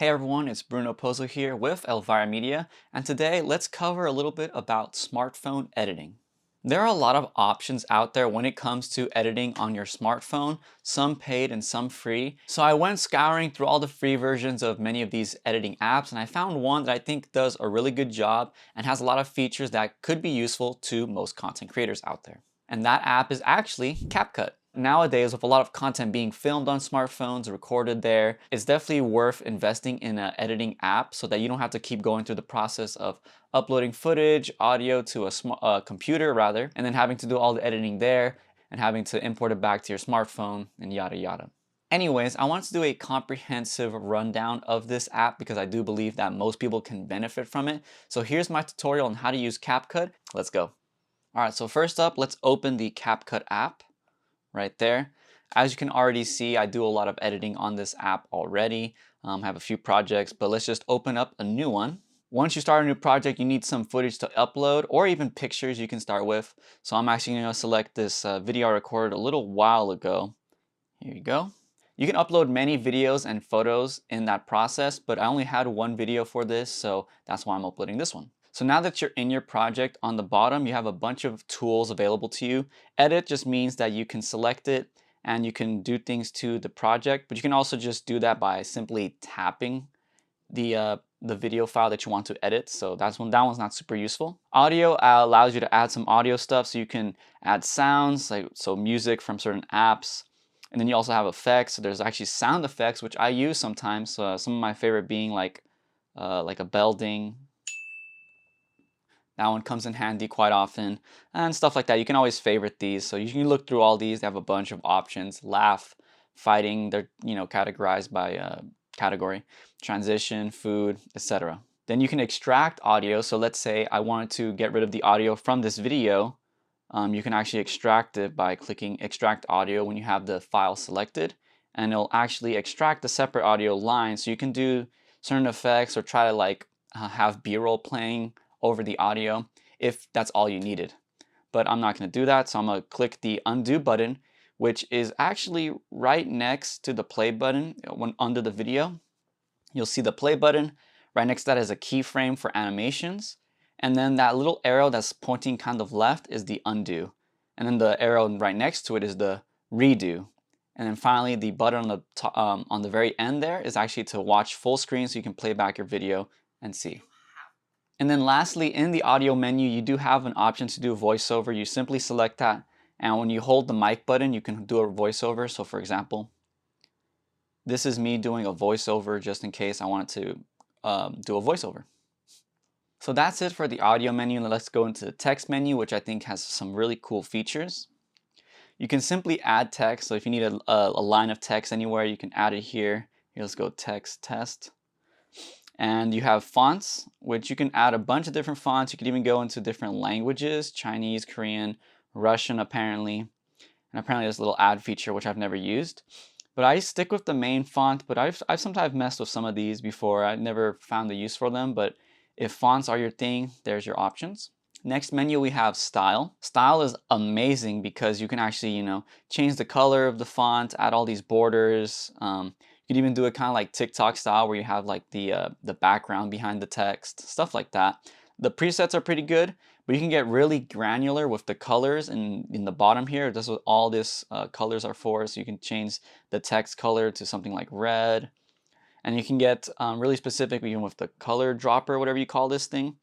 Hey everyone, it's Bruno Pozo here with Elvira Media, and today let's cover a little bit about smartphone editing. There are a lot of options out there when it comes to editing on your smartphone, some paid and some free. So I went scouring through all the free versions of many of these editing apps, and I found one that I think does a really good job and has a lot of features that could be useful to most content creators out there. And that app is actually Capcut. Nowadays, with a lot of content being filmed on smartphones, recorded there, it's definitely worth investing in an editing app so that you don't have to keep going through the process of uploading footage, audio to a computer rather, and then having to do all the editing there and having to import it back to your smartphone and yada yada. Anyways, I want to do a comprehensive rundown of this app because I do believe that most people can benefit from it. So here's my tutorial on how to use CapCut. Let's go. All right, so first up, let's open the CapCut app right there. As you can already see, I do a lot of editing on this app already. I have a few projects, but let's just open up a new one. Once you start a new project, you need some footage to upload or even pictures you can start with. So I'm actually going to select this video I recorded a little while ago. Here you go. You can upload many videos and photos in that process, but I only had one video for this, so that's why I'm uploading this one. So now that you're in your project, on the bottom you have a bunch of tools available to you. Edit just means that you can select it and you can do things to the project, but you can also just do that by simply tapping the video file that you want to edit. So that one's not super useful. Audio allows you to add some audio stuff, so you can add sounds, like music from certain apps. And then you also have effects. So there's actually sound effects, which I use sometimes. Some of my favorite being like a bell ding. That one comes in handy quite often, and stuff like that. You can always favorite these. So you can look through all these. They have a bunch of options. Laugh, fighting, they're categorized by category. Transition, food, etc. Then you can extract audio. So let's say I wanted to get rid of the audio from this video. You can actually extract it by clicking extract audio when you have the file selected, and it'll actually extract the separate audio line, so you can do certain effects or try to have B-roll playing over the audio if that's all you needed. But I'm not going to do that, so I'm going to click the undo button, which is actually right next to the play button. When under the video, you'll see the play button. Right next to that is a keyframe for animations. And then that little arrow that's pointing kind of left is the undo. And then the arrow right next to it is the redo. And then finally, the button on the on the very end there is actually to watch full screen, so you can play back your video and see. And then lastly, in the audio menu, you do have an option to do voiceover. You simply select that, and when you hold the mic button, you can do a voiceover. So for example, this is me doing a voiceover just in case I wanted to do a voiceover. So that's it for the audio menu. Let's go into the text menu, which I think has some really cool features. You can simply add text. So if you need a line of text anywhere, you can add it here. Here, let's go text test. And you have fonts, which you can add a bunch of different fonts. You can even go into different languages, Chinese, Korean, Russian apparently. And apparently there's a little add feature, which I've never used. But I stick with the main font, but I've sometimes messed with some of these before. I've never found the use for them, but if fonts are your thing, there's your options. Next menu, we have style. Style is amazing because you can actually, change the color of the font, add all these borders. You can even do it kind of like TikTok style where you have like the background behind the text, stuff like that. The presets are pretty good, but you can get really granular with the colors in the bottom here. That's what all this colors are for. So you can change the text color to something like red. And you can get really specific even with the color dropper, whatever you call this thing.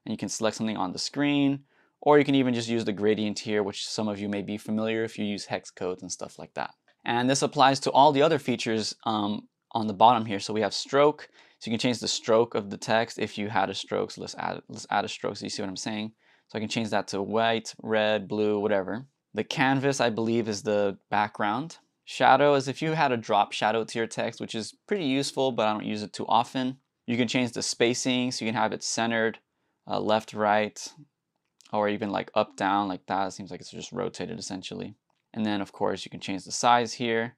And you can select something on the screen, or you can even just use the gradient here, which some of you may be familiar if you use hex codes and stuff like that. And this applies to all the other features on the bottom here. So we have stroke, so you can change the stroke of the text if you had a stroke. So let's add a stroke so you see what I'm saying. So I can change that to white, red, blue, whatever. The canvas, I believe, is the background. Shadow is if you had a drop shadow to your text, which is pretty useful, but I don't use it too often. You can change the spacing, so you can have it centered, left, right, or even like up, down, like that. It seems like it's just rotated essentially. And then of course you can change the size here,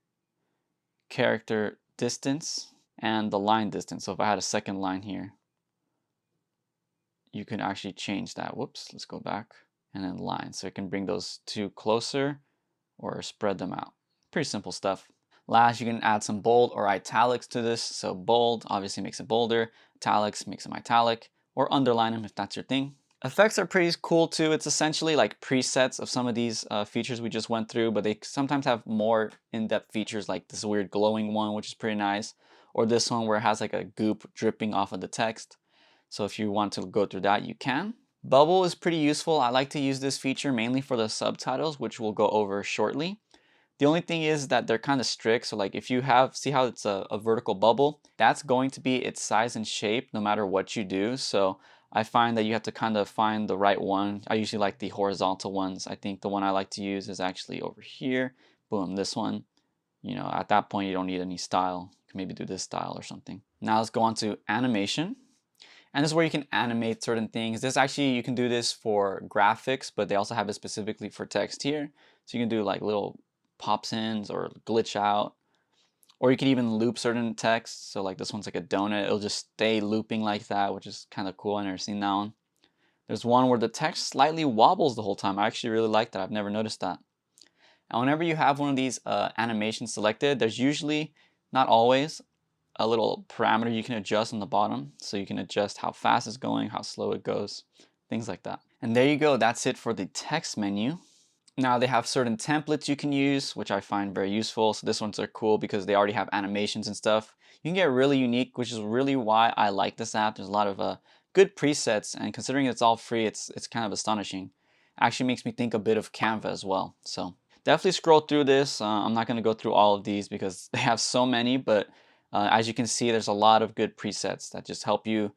character distance, and the line distance. So if I had a second line here, you can actually change that. Whoops, let's go back. And then line, so it can bring those two closer or spread them out. Pretty simple stuff. Last, you can add some bold or italics to this. So bold obviously makes it bolder, italics makes them italic, or underline them if that's your thing. Effects are pretty cool too. It's essentially like presets of some of these features we just went through, but they sometimes have more in-depth features like this weird glowing one, which is pretty nice, or this one where it has like a goop dripping off of the text. So if you want to go through that, you can. Bubble is pretty useful. I like to use this feature mainly for the subtitles, which we'll go over shortly. The only thing is that they're kind of strict. So like if you have, see how it's a vertical bubble, that's going to be its size and shape no matter what you do. So I find that you have to kind of find the right one. I usually like the horizontal ones. I think the one I like to use is actually over here. Boom, this one. You know, at that point you don't need any style. You can maybe do this style or something. Now let's go on to animation. And this is where you can animate certain things. This actually, you can do this for graphics, but they also have it specifically for text here. So you can do like little pops ins or glitch out, or you can even loop certain text. So like this one's like a donut, it'll just stay looping like that, which is kind of cool. I've never seen that one. There's one where the text slightly wobbles the whole time. I actually really like that. I've never noticed that. And whenever you have one of these animations selected, there's usually, not always, a little parameter you can adjust on the bottom. So you can adjust how fast it's going, how slow it goes, things like that. And there you go, that's it for the text menu. Now they have certain templates you can use, which I find very useful. So this ones are cool because they already have animations and stuff. You can get really unique, which is really why I like this app. There's a lot of good presets, and considering it's all free, it's kind of astonishing. Actually makes me think a bit of Canva as well. So definitely scroll through this. I'm not going to go through all of these because they have so many, but as you can see, there's a lot of good presets that just help you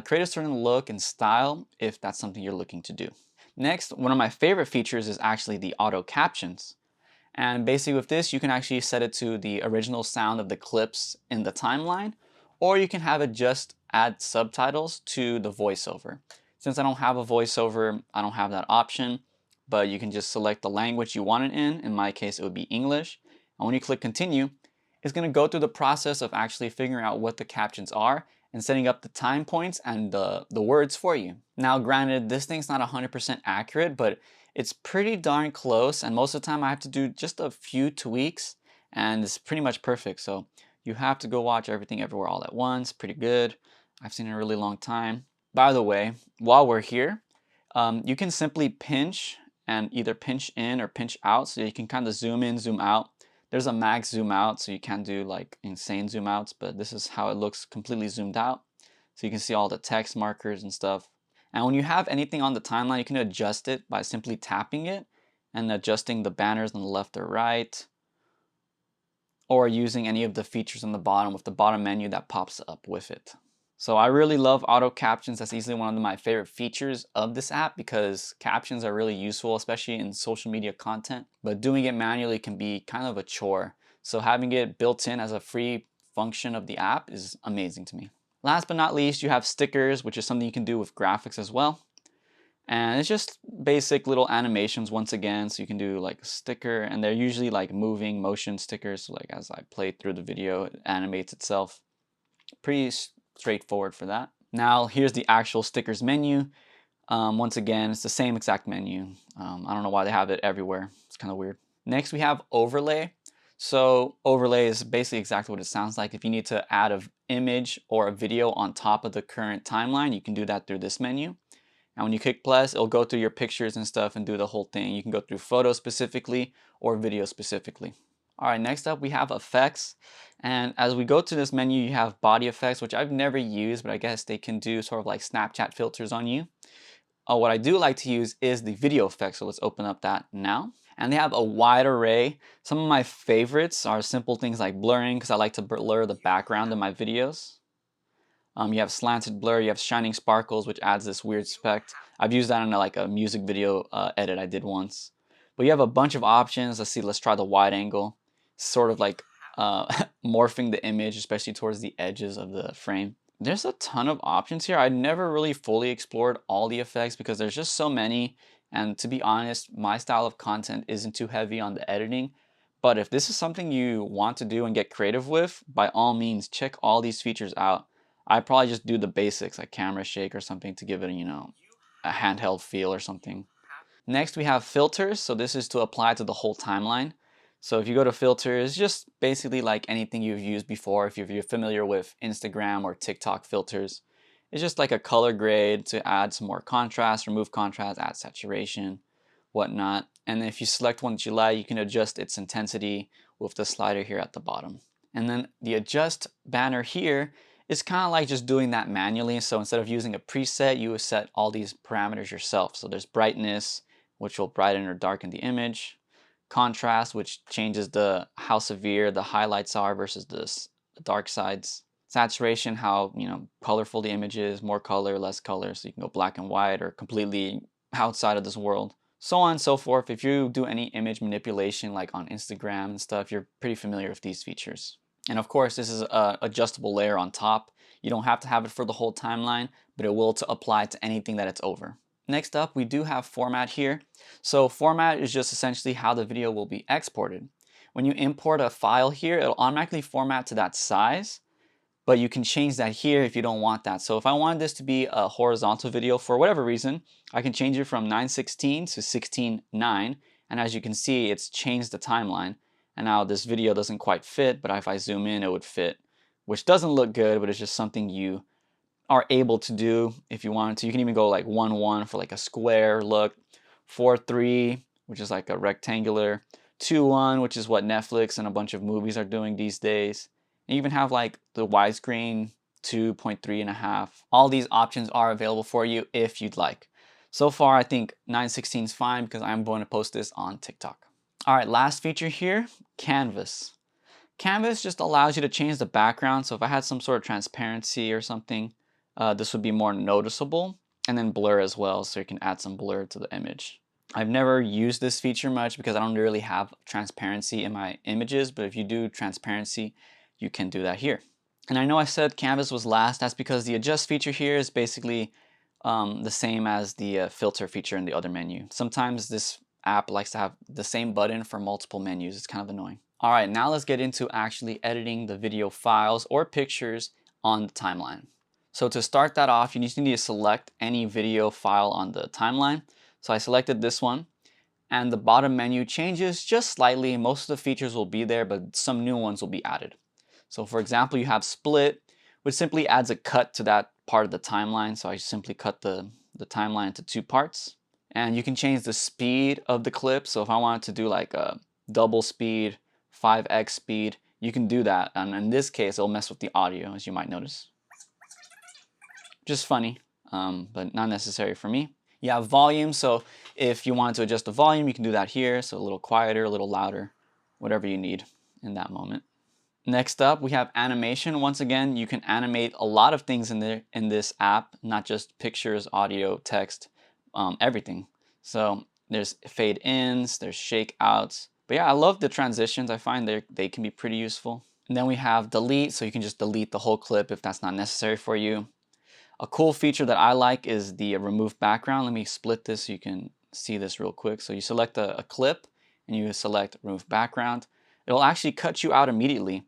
create a certain look and style if that's something you're looking to do. Next, one of my favorite features is actually the auto captions. And basically with this, you can actually set it to the original sound of the clips in the timeline, or you can have it just add subtitles to the voiceover. Since I don't have a voiceover, I don't have that option, but you can just select the language you want it in. In my case, it would be English. And when you click continue, it's going to go through the process of actually figuring out what the captions are and setting up the time points and the words for you. Now granted, this thing's not 100% accurate, but it's pretty darn close, and most of the time I have to do just a few tweaks and it's pretty much perfect. So you have to go watch Everything Everywhere All at Once. Pretty good. I've seen it in a really long time. By the way, while we're here, you can simply pinch and either pinch in or pinch out, so you can kind of zoom in, zoom out. There's a max zoom out, so you can do like insane zoom outs, but this is how it looks completely zoomed out. So you can see all the text markers and stuff. And when you have anything on the timeline, you can adjust it by simply tapping it and adjusting the banners on the left or right, or using any of the features on the bottom with the bottom menu that pops up with it. So I really love auto captions. That's easily one of my favorite features of this app because captions are really useful, especially in social media content. But doing it manually can be kind of a chore. So having it built in as a free function of the app is amazing to me. Last but not least, you have stickers, which is something you can do with graphics as well. And it's just basic little animations once again. So you can do like a sticker, and they're usually like moving motion stickers. So like as I play through the video, it animates itself. Pretty straightforward for that. Now here's the actual stickers menu. Once again, it's the same exact menu. I don't know why they have it everywhere. It's kind of weird. Next we have overlay. So overlay is basically exactly what it sounds like. If you need to add an image or a video on top of the current timeline, you can do that through this menu. And when you click plus, it'll go through your pictures and stuff and do the whole thing. You can go through photos specifically or video specifically. All right, next up we have effects. And as we go to this menu, you have body effects, which I've never used, but I guess they can do sort of like Snapchat filters on you. What I do like to use is the video effects, so let's open up that now. And they have a wide array. Some of my favorites are simple things like blurring, because I like to blur the background in my videos. You have slanted blur, you have shining sparkles, which adds this weird effect. I've used that in like a music video edit I did once. But you have a bunch of options. Let's see, let's try the wide angle. Sort of like morphing the image, especially towards the edges of the frame. There's a ton of options here. I never really fully explored all the effects because there's just so many. And to be honest, my style of content isn't too heavy on the editing. But if this is something you want to do and get creative with, by all means, check all these features out. I probably just do the basics like camera shake or something to give it, you know, a handheld feel or something. Next we have filters. So this is to apply to the whole timeline. So if you go to filters, just basically like anything you've used before, if you're familiar with Instagram or TikTok filters, it's just like a color grade to add some more contrast, remove contrast, add saturation, whatnot. And if you select one that you like, you can adjust its intensity with the slider here at the bottom. And then the adjust banner here is kind of like just doing that manually. So instead of using a preset, you would set all these parameters yourself. So there's brightness, which will brighten or darken the image. Contrast, which changes how severe the highlights are versus the dark sides. Saturation, how colorful the image is, more color, less color, so you can go black and white or completely outside of this world. So on and so forth. If you do any image manipulation like on Instagram and stuff, you're pretty familiar with these features. And of course, this is an adjustable layer on top. You don't have to have it for the whole timeline, but it will apply to anything that it's over. Next up, we do have format here. So format is just essentially how the video will be exported. When you import a file here, it'll automatically format to that size, but you can change that here if you don't want that. So if I wanted this to be a horizontal video for whatever reason, I can change it from 9:16 to 16:9, and as you can see, it's changed the timeline. And now this video doesn't quite fit, but if I zoom in, it would fit, which doesn't look good, but it's just something you are able to do if you wanted to. You can even go like 1:1 for like a square look, 4:3, which is like a rectangular, 2:1, which is what Netflix and a bunch of movies are doing these days. And you even have like the widescreen, 2.3.5. All these options are available for you if you'd like. So far, I think 9:16 is fine because I'm going to post this on TikTok. All right, last feature here, Canvas. Canvas just allows you to change the background. So if I had some sort of transparency or something, this would be more noticeable, and then blur as well, so you can add some blur to the image. I've never used this feature much because I don't really have transparency in my images, but if you do transparency, you can do that here. And I know I said Canvas was last. That's because the adjust feature here is basically the same as the filter feature in the other menu. Sometimes this app likes to have the same button for multiple menus. It's kind of annoying. All right, now let's get into actually editing the video files or pictures on the timeline. So to start that off, you just need to select any video file on the timeline. So I selected this one, and the bottom menu changes just slightly. Most of the features will be there, but some new ones will be added. So for example, you have split, which simply adds a cut to that part of the timeline. So I simply cut the timeline into two parts. And you can change the speed of the clip. So if I wanted to do like a double speed, 5x speed, you can do that. And in this case, it'll mess with the audio, as you might notice. Just funny, but not necessary for me. You have volume, so if you want to adjust the volume, you can do that here. So a little quieter, a little louder, whatever you need in that moment. Next up, we have animation. Once again, you can animate a lot of things in this app, not just pictures, audio, text, everything. So there's fade ins, there's shake outs. But yeah, I love the transitions. I find they can be pretty useful. And then we have delete, so you can just delete the whole clip if that's not necessary for you. A cool feature that I like is the remove background. Let me split this so you can see this real quick. So you select a clip and you select remove background. It'll actually cut you out immediately.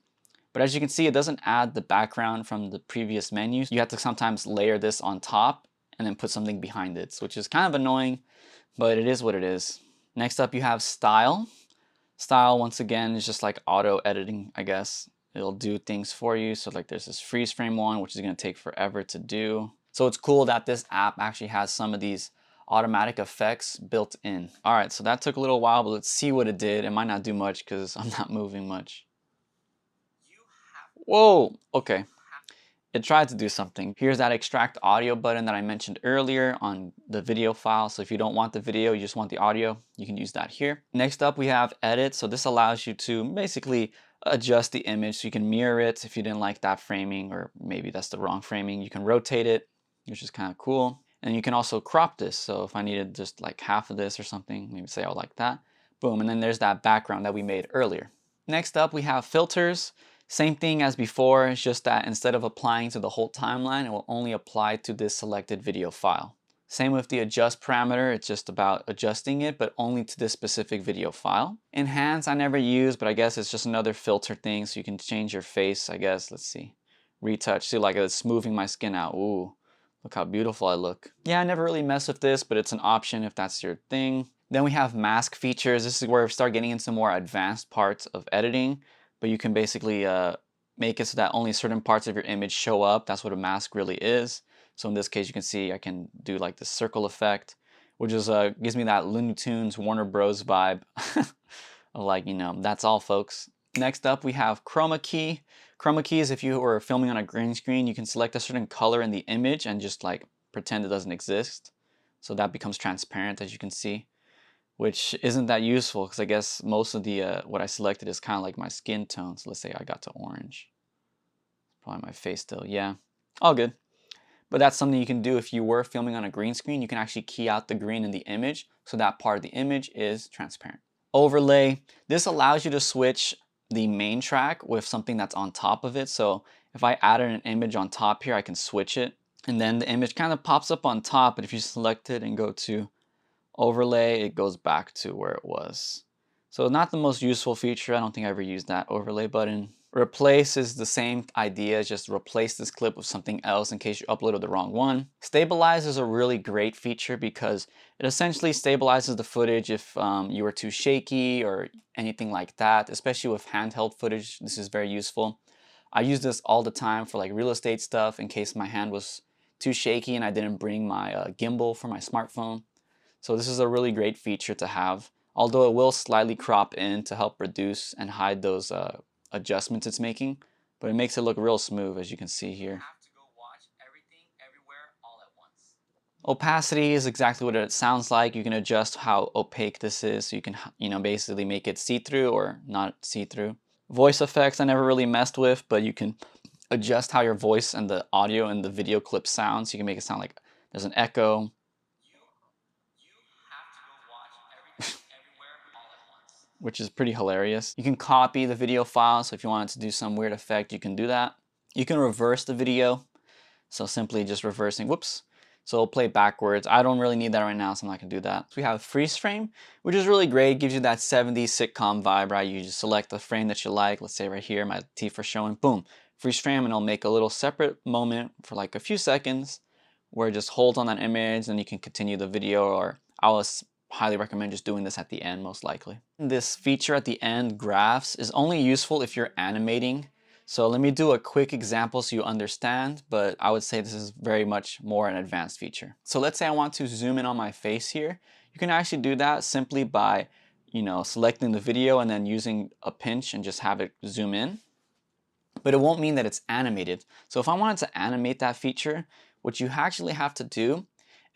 But as you can see, it doesn't add the background from the previous menus. You have to sometimes layer this on top and then put something behind it, which is kind of annoying, but it is what it is. Next up, you have style. Style, once again, is just like auto editing, I guess. It'll do things for you. So like there's this freeze frame one, which is going to take forever to do. So it's cool that this app actually has some of these automatic effects built in. All right, so that took a little while, but let's see what it did. It might not do much because I'm not moving much. Whoa, okay. It tried to do something. Here's that extract audio button that I mentioned earlier on the video file. So if you don't want the video, you just want the audio, you can use that here. Next up, we have edit. So this allows you to basically adjust the image so you can mirror it if you didn't like that framing, or maybe that's the wrong framing. You can rotate it, which is kind of cool. And you can also crop this. So if I needed just like half of this or something, maybe say I like that, boom. And then there's that background that we made earlier. Next up, we have filters. Same thing as before, it's just that instead of applying to the whole timeline, it will only apply to this selected video file. Same with the adjust parameter, it's just about adjusting it, but only to this specific video file. Enhance I never use, but I guess it's just another filter thing, so you can change your face, I guess. Let's see. Retouch, see, like it's smoothing my skin out. Ooh, look how beautiful I look. Yeah, I never really mess with this, but it's an option if that's your thing. Then we have mask features. This is where we start getting into more advanced parts of editing, but you can basically make it so that only certain parts of your image show up. That's what a mask really is. So in this case, you can see I can do like the circle effect, which is gives me that Looney Tunes Warner Bros vibe. Like, you know, that's all, folks. Next up, we have Chroma Key. Chroma Key is if you were filming on a green screen, you can select a certain color in the image and just like pretend it doesn't exist. So that becomes transparent, as you can see, which isn't that useful because I guess most of the what I selected is kind of like my skin tone. So let's say I got to orange. Probably my face still. Yeah, all good. But that's something you can do if you were filming on a green screen. You can actually key out the green in the image so that part of the image is transparent. Overlay. This allows you to switch the main track with something that's on top of it. So if I added an image on top here, I can switch it. And then the image kind of pops up on top, but if you select it and go to overlay, it goes back to where it was. So not the most useful feature. I don't think I ever used that overlay button. Replace is the same idea, just replace this clip with something else in case you uploaded the wrong one. Stabilize is a really great feature because it essentially stabilizes the footage if you were too shaky or anything like that, especially with handheld footage. This is very useful. I use this all the time for like real estate stuff in case my hand was too shaky and I didn't bring my gimbal for my smartphone. So this is a really great feature to have, although it will slightly crop in to help reduce and hide those adjustments it's making, but it makes it look real smooth, as you can see here. Opacity is exactly what it sounds like. You can adjust how opaque this is, so you can, you know, basically make it see-through or not see-through. Voice effects I never really messed with, but you can adjust how your voice and the audio and the video clip sounds. So you can make it sound like there's an echo. Which is pretty hilarious. You can copy the video file, so if you wanted to do some weird effect, you can do that. You can reverse the video, so simply just reversing, whoops. So it'll play backwards. I don't really need that right now, so I'm not gonna do that. So we have freeze frame, which is really great. It gives you that 70s sitcom vibe, right? You just select the frame that you like. Let's say right here, my teeth are showing, boom, freeze frame, and it'll make a little separate moment for like a few seconds where it just holds on that image, and you can continue the video, or I'll highly recommend just doing this at the end, most likely. This feature at the end, graphs, is only useful if you're animating. So let me do a quick example so you understand, but I would say this is very much more an advanced feature. So let's say I want to zoom in on my face here. You can actually do that simply by, you know, selecting the video and then using a pinch and just have it zoom in. But it won't mean that it's animated. So if I wanted to animate that feature, what you actually have to do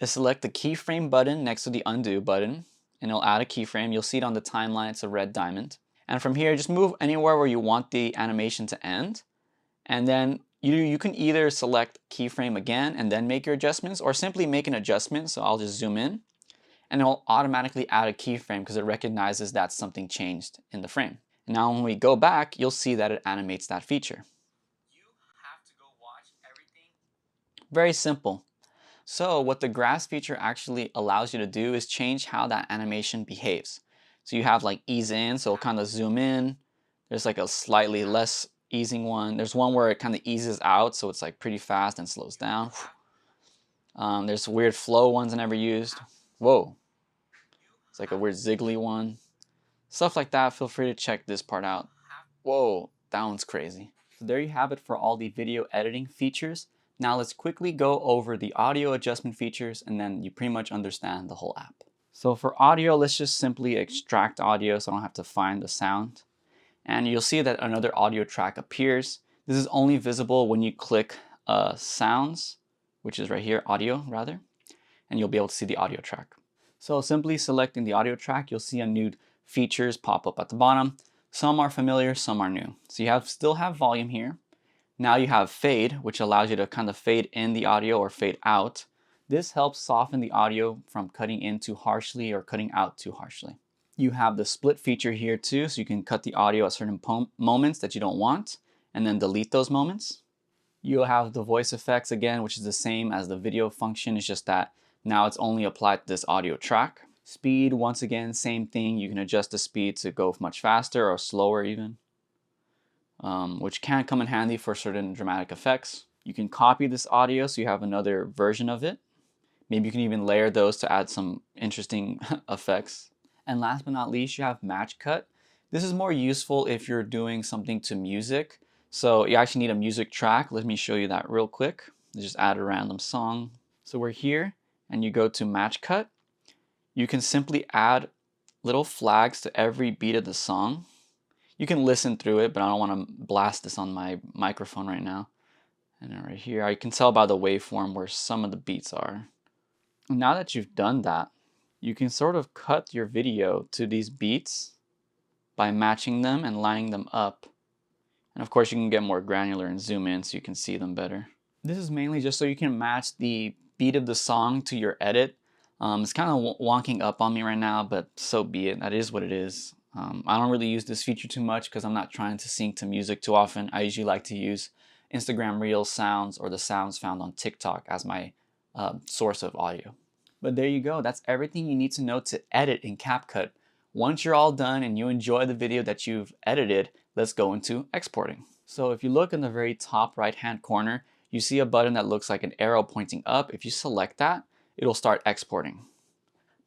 is select the keyframe button next to the undo button, and it'll add a keyframe. You'll see it on the timeline, it's a red diamond. And from here, just move anywhere where you want the animation to end. And then you can either select keyframe again and then make your adjustments, or simply make an adjustment. So I'll just zoom in, and it'll automatically add a keyframe because it recognizes that something changed in the frame. And now when we go back, you'll see that it animates that feature. Very simple. So what the graphs feature actually allows you to do is change how that animation behaves. So you have like ease in, so it'll kind of zoom in. There's like a slightly less easing one. There's one where it kind of eases out, so it's like pretty fast and slows down. There's weird flow ones I never used. Whoa. It's like a weird ziggly one. Stuff like that, feel free to check this part out. Whoa, that one's crazy. So there you have it for all the video editing features. Now let's quickly go over the audio adjustment features, and then you pretty much understand the whole app. So for audio, let's just simply extract audio so I don't have to find the sound. And you'll see that another audio track appears. This is only visible when you click sounds, which is right here, audio rather, and you'll be able to see the audio track. So simply selecting the audio track, you'll see a new features pop up at the bottom. Some are familiar, some are new. So you still have volume here. Now you have fade, which allows you to kind of fade in the audio or fade out. This helps soften the audio from cutting in too harshly or cutting out too harshly. You have the split feature here too, so you can cut the audio at certain moments that you don't want and then delete those moments. You'll have the voice effects again, which is the same as the video function. It's just that now it's only applied to this audio track. Speed, once again, same thing. You can adjust the speed to go much faster or slower even. Which can come in handy for certain dramatic effects. You can copy this audio so you have another version of it. Maybe you can even layer those to add some interesting effects. And last but not least, you have Match Cut. This is more useful if you're doing something to music. So you actually need a music track. Let me show you that real quick. Just add a random song. So we're here and you go to Match Cut. You can simply add little flags to every beat of the song. You can listen through it, but I don't want to blast this on my microphone right now. And then right here, I can tell by the waveform where some of the beats are. And now that you've done that, you can sort of cut your video to these beats by matching them and lining them up. And of course, you can get more granular and zoom in so you can see them better. This is mainly just so you can match the beat of the song to your edit. It's kind of wonking up on me right now, but so be it. That is what it is. I don't really use this feature too much because I'm not trying to sync to music too often. I usually like to use Instagram Reels sounds or the sounds found on TikTok as my source of audio. But there you go. That's everything you need to know to edit in Capcut. Once you're all done and you enjoy the video that you've edited, let's go into exporting. So if you look in the very top right hand corner, you see a button that looks like an arrow pointing up. If you select that, it'll start exporting.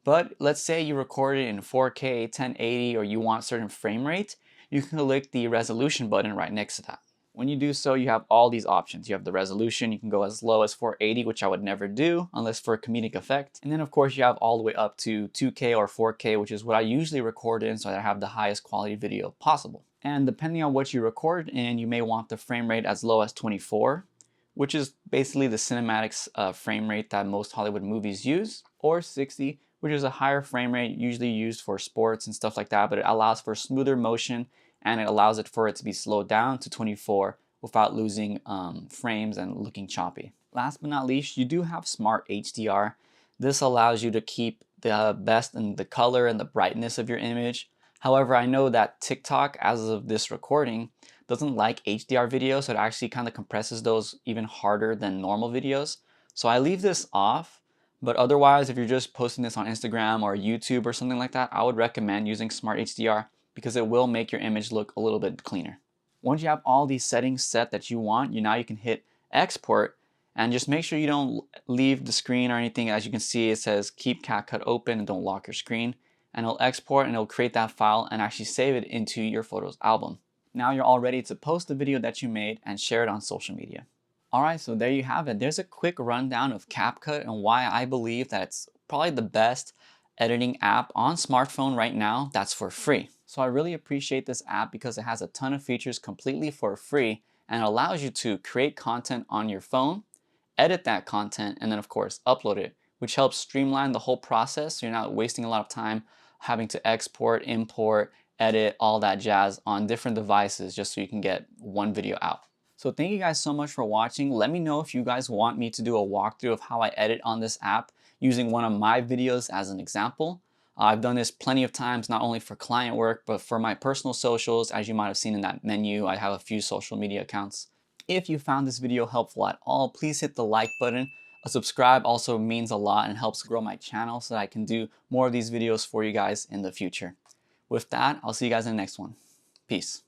But let's say you record it in 4K, 1080, or you want a certain frame rate, you can click the resolution button right next to that. When you do so, you have all these options. You have the resolution, you can go as low as 480, which I would never do unless for a comedic effect. And then of course you have all the way up to 2K or 4K, which is what I usually record in so that I have the highest quality video possible. And depending on what you record in, you may want the frame rate as low as 24, which is basically the cinematics frame rate that most Hollywood movies use, or 60, which is a higher frame rate usually used for sports and stuff like that, but it allows for smoother motion and it allows it for it to be slowed down to 24 without losing frames and looking choppy. Last but not least, you do have Smart HDR. This allows you to keep the best in the color and the brightness of your image. However, I know that TikTok, as of this recording, doesn't like HDR videos, so it actually kind of compresses those even harder than normal videos. So I leave this off, but otherwise, if you're just posting this on Instagram or YouTube or something like that, I would recommend using Smart HDR because it will make your image look a little bit cleaner. Once you have all these settings set that you want, now you can hit export and just make sure you don't leave the screen or anything. As you can see, it says keep Capcut open and don't lock your screen. And it'll export and it'll create that file and actually save it into your Photos album. Now you're all ready to post the video that you made and share it on social media. Alright, so there you have it. There's a quick rundown of Capcut and why I believe that it's probably the best editing app on smartphone right now that's for free. So I really appreciate this app because it has a ton of features completely for free and allows you to create content on your phone, edit that content, and then of course upload it, which helps streamline the whole process so you're not wasting a lot of time having to export, import, edit, all that jazz on different devices just so you can get one video out. So thank you guys so much for watching. Let me know if you guys want me to do a walkthrough of how I edit on this app using one of my videos as an example. I've done this plenty of times, not only for client work, but for my personal socials. As you might have seen in that menu, I have a few social media accounts. If you found this video helpful at all, please hit the like button. A subscribe also means a lot and helps grow my channel so that I can do more of these videos for you guys in the future. With that, I'll see you guys in the next one. Peace.